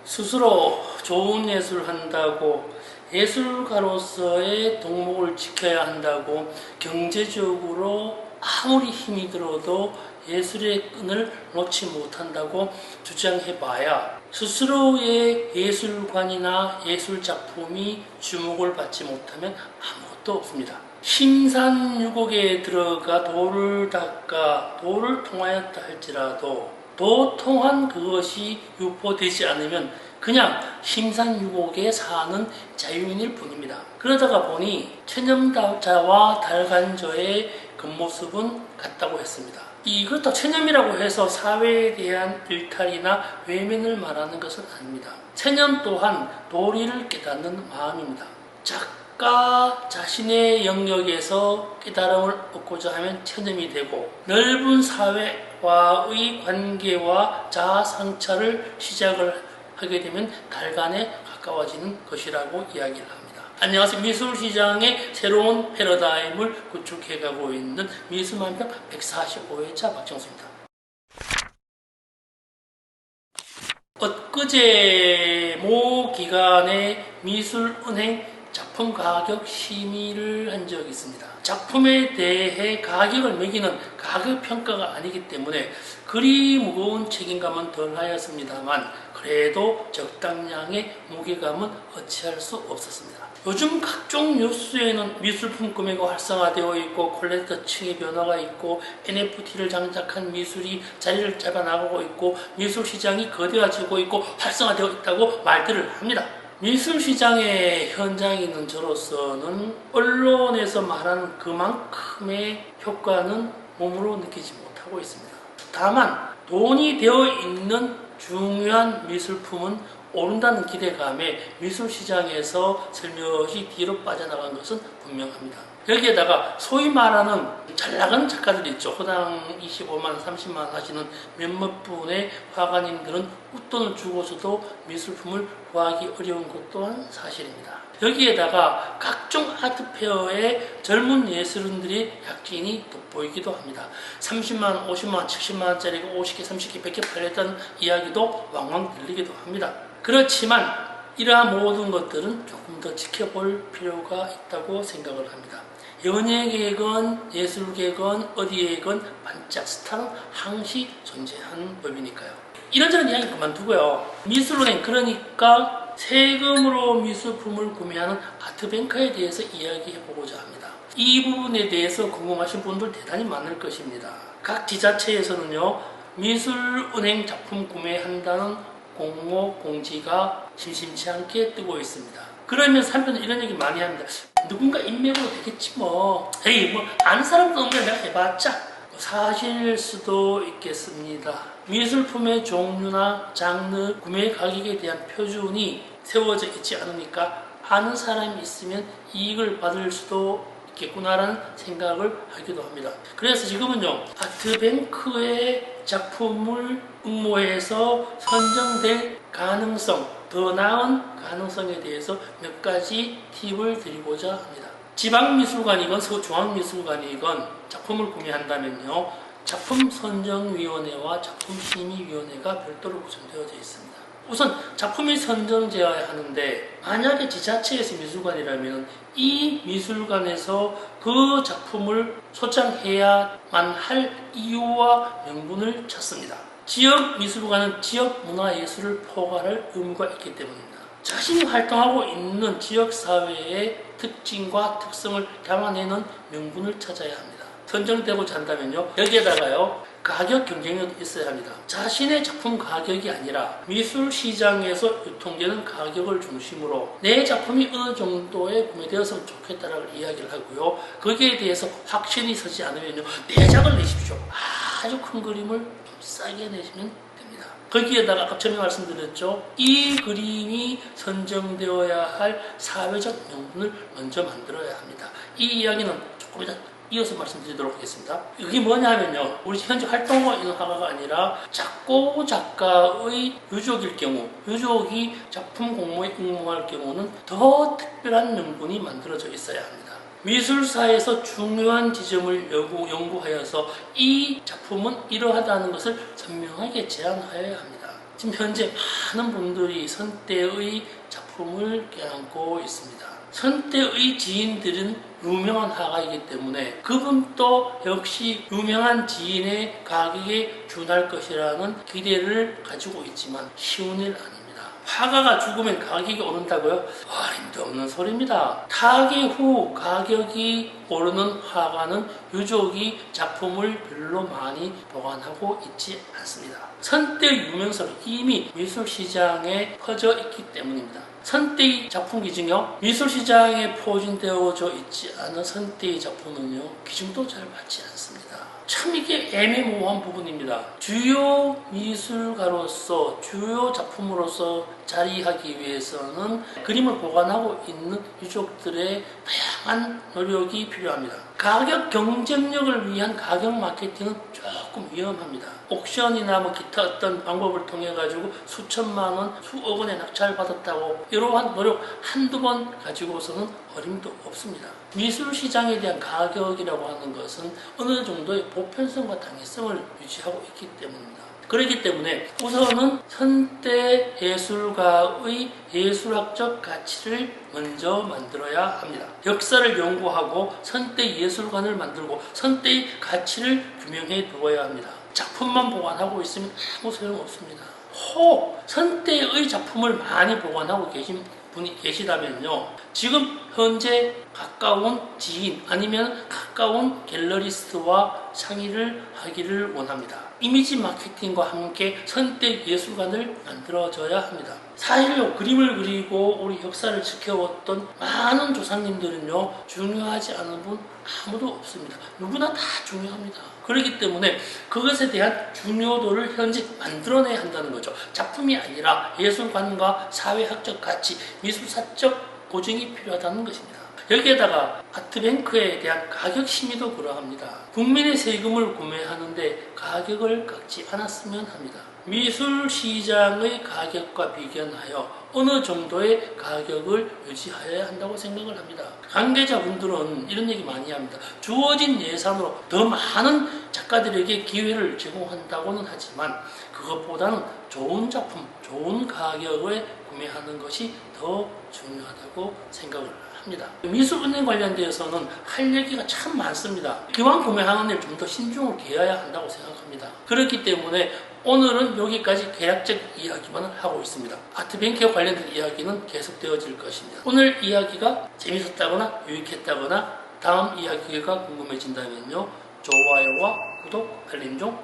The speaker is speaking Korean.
스스로 좋은 예술을 한다고 예술가로서의 덕목을 지켜야 한다고 경제적으로 아무리 힘이 들어도 예술의 끈을 놓지 못한다고 주장해봐야 스스로의 예술관이나 예술작품이 주목을 받지 못하면 아무것도 없습니다. 심산유곡에 들어가 도를 닦아 도를 통하였다 할지라도 도통한 그것이 유포되지 않으면 그냥 심산유곡에 사는 자유인일 뿐입니다. 그러다가 보니 체념자와 달간저의 겉모습은 같다고 했습니다. 그렇다고 체념이라고 해서 사회에 대한 일탈이나 외면을 말하는 것은 아닙니다. 체념 또한 도리를 깨닫는 마음입니다. 작가 자신의 영역에서 깨달음을 얻고자 하면 체념이 되고 넓은 사회와의 관계와 자아 성찰을 시작을 하게 되면 달간에 가까워지는 것이라고 이야기를 합니다. 안녕하세요. 미술시장의 새로운 패러다임을 구축해가고 있는 미술만평 145회차 박정수입니다. 엊그제 모 기관의 미술은행 작품 가격 심의를 한 적이 있습니다. 작품에 대해 가격을 매기는 가격 평가가 아니기 때문에 그리 무거운 책임감은 덜 하였습니다만 그래도 적당량의 무게감은 어찌할 수 없었습니다. 요즘 각종 뉴스에는 미술품 구매가 활성화되어 있고 콜렉터층의 변화가 있고 NFT를 장착한 미술이 자리를 잡아나가고 있고 미술시장이 거대해지고 있고 활성화되어 있다고 말들을 합니다. 미술시장의 현장에 있는 저로서는 언론에서 말하는 그만큼의 효과는 몸으로 느끼지 못하고 있습니다. 다만 돈이 되어 있는 중요한 미술품은 오른다는 기대감에 미술시장에서 슬며시 뒤로 빠져나간 것은 분명합니다. 여기에다가 소위 말하는 잘 나가는 작가들이 있죠. 호당 25만, 30만 하시는 몇몇 분의 화가님들은 웃돈을 주고서도 미술품을 구하기 어려운 것 또한 사실입니다. 여기에다가 각종 아트페어에 젊은 예술인들이 약진이 돋보이기도 합니다. 30만, 50만, 70만원짜리가 50개, 30개, 100개 팔렸다는 이야기도 왕왕 들리기도 합니다. 그렇지만 이러한 모든 것들은 조금 더 지켜볼 필요가 있다고 생각을 합니다. 연예계건 예술계건 어디에건 반짝 스타는 항시 존재하는 법이니까요. 이런저런 이야기 그만두고요. 미술은행 그러니까 세금으로 미술품을 구매하는 아트뱅크에 대해서 이야기해보고자 합니다. 이 부분에 대해서 궁금하신 분들 대단히 많을 것입니다. 각 지자체에서는요 미술은행 작품 구매한다는 공모 공지가 심심치 않게 뜨고 있습니다. 그러면서 한편으로 이런 얘기 많이 합니다. 누군가 인맥으로 되겠지 뭐. 에이 뭐 아는 사람도 없는데 내가 해봤자 사실일 수도 있겠습니다. 미술품의 종류나 장르, 구매 가격에 대한 표준이 세워져 있지 않으니까 아는 사람이 있으면 이익을 받을 수도 있겠구나라는 생각을 하기도 합니다. 그래서 지금은요 아트뱅크의 작품을 응모해서 선정될 가능성, 더 나은 가능성에 대해서 몇 가지 팁을 드리고자 합니다. 지방미술관이건 중앙미술관이건 작품을 구매한다면요 작품 선정위원회와 작품심의위원회가 별도로 구성되어져 있습니다. 우선 작품이 선정되어야 하는데 만약에 지자체에서 미술관이라면 이 미술관에서 그 작품을 소장해야만 할 이유와 명분을 찾습니다. 지역 미술관은 지역 문화예술을 포괄할 의무가 있기 때문입니다. 자신이 활동하고 있는 지역사회의 특징과 특성을 담아내는 명분을 찾아야 합니다. 선정되고자 한다면요 여기에다가요 가격 경쟁력도 있어야 합니다. 자신의 작품 가격이 아니라 미술 시장에서 유통되는 가격을 중심으로 내 작품이 어느 정도에 구매되었으면 좋겠다라고 이야기를 하고요. 거기에 대해서 확신이 서지 않으면요 내작을 내십시오. 아주 큰 그림을 좀 싸게 내시면 됩니다. 거기에다가 아까 처음에 말씀드렸죠. 이 그림이 선정되어야 할 사회적 명분을 먼저 만들어야 합니다. 이 이야기는 조금 이따 이어서 말씀드리도록 하겠습니다. 이게 뭐냐면요 우리 현재 활동하고 있는 화가가 아니라 작고 작가의 유족일 경우 유족이 작품 공모에 응모할 경우는 더 특별한 명분이 만들어져 있어야 합니다. 미술사에서 중요한 지점을 연구하여서 이 작품은 이러하다는 것을 선명하게 제안하여야 합니다. 지금 현재 많은 분들이 선대의 작품을 껴안고 있습니다. 선대의 지인들은 유명한 화가이기 때문에 그분도 역시 유명한 지인의 가격에 준할 것이라는 기대를 가지고 있지만 쉬운 일 아닙니다. 화가가 죽으면 가격이 오른다고요? 힘도 없는 소리입니다. 타계 후 가격이 오르는 화가는 유족이 작품을 별로 많이 보관하고 있지 않습니다. 선대 유명세로 이미 미술시장에 퍼져 있기 때문입니다. 선대의 작품 기증요, 미술시장에 포진되어져 있지 않은 선대의 작품은요, 기증도 잘 받지 않습니다. 참 이게 애매모호한 부분입니다. 주요 미술가로서 주요 작품으로서 자리하기 위해서는 그림을 보관하고 있는 유족들의 다양한 노력이 필요합니다. 가격 경쟁력을 위한 가격 마케팅은 조금 위험합니다. 옥션이나 기타 어떤 방법을 통해 가지고 수천만 원, 수억 원의 낙찰을 받았다고 이러한 노력 한두 번 가지고서는 어림도 없습니다. 미술 시장에 대한 가격이라고 하는 것은 어느 정도의 보편성과 당위성을 유지하고 있기 때문입니다. 그렇기 때문에 우선은 선대 예술가의 예술학적 가치를 먼저 만들어야 합니다. 역사를 연구하고 선대 예술관을 만들고 선대의 가치를 규명해 두어야 합니다. 작품만 보관하고 있으면 아무 소용없습니다. 혹 선대의 작품을 많이 보관하고 계신 분이 계시다면요, 지금 현재 가까운 지인 아니면 가까운 갤러리스트와 상의를 하기를 원합니다. 이미지 마케팅과 함께 선대 예술관을 만들어져야 합니다. 사실요, 그림을 그리고 우리 역사를 지켜왔던 많은 조상님들은요, 중요하지 않은 분 아무도 없습니다. 누구나 다 중요합니다. 그렇기 때문에 그것에 대한 중요도를 현재 만들어내야 한다는 거죠. 작품이 아니라 예술관과 사회학적 가치, 미술사적 고증이 필요하다는 것입니다. 여기에다가 아트뱅크에 대한 가격 심의도 그러합니다. 국민의 세금을 구매하는데 가격을 깎지 않았으면 합니다. 미술 시장의 가격과 비견하여 어느 정도의 가격을 유지하여야 한다고 생각을 합니다. 관계자분들은 이런 얘기 많이 합니다. 주어진 예산으로 더 많은 작가들에게 기회를 제공한다고는 하지만 그것보다는 좋은 작품, 좋은 가격에 구매하는 것이 더 중요하다고 생각을 합니다. 미술은행 관련되어서는 할 얘기가 참 많습니다. 기왕 구매하는 일 좀 더 신중을 기해야 한다고 생각합니다. 그렇기 때문에 오늘은 여기까지 계약적 이야기만 하고 있습니다. 아트뱅크에 관련된 이야기는 계속되어질 것입니다. 오늘 이야기가 재밌었다거나 유익했다거나 다음 이야기가 궁금해진다면요, 좋아요와 구독, 알림 좀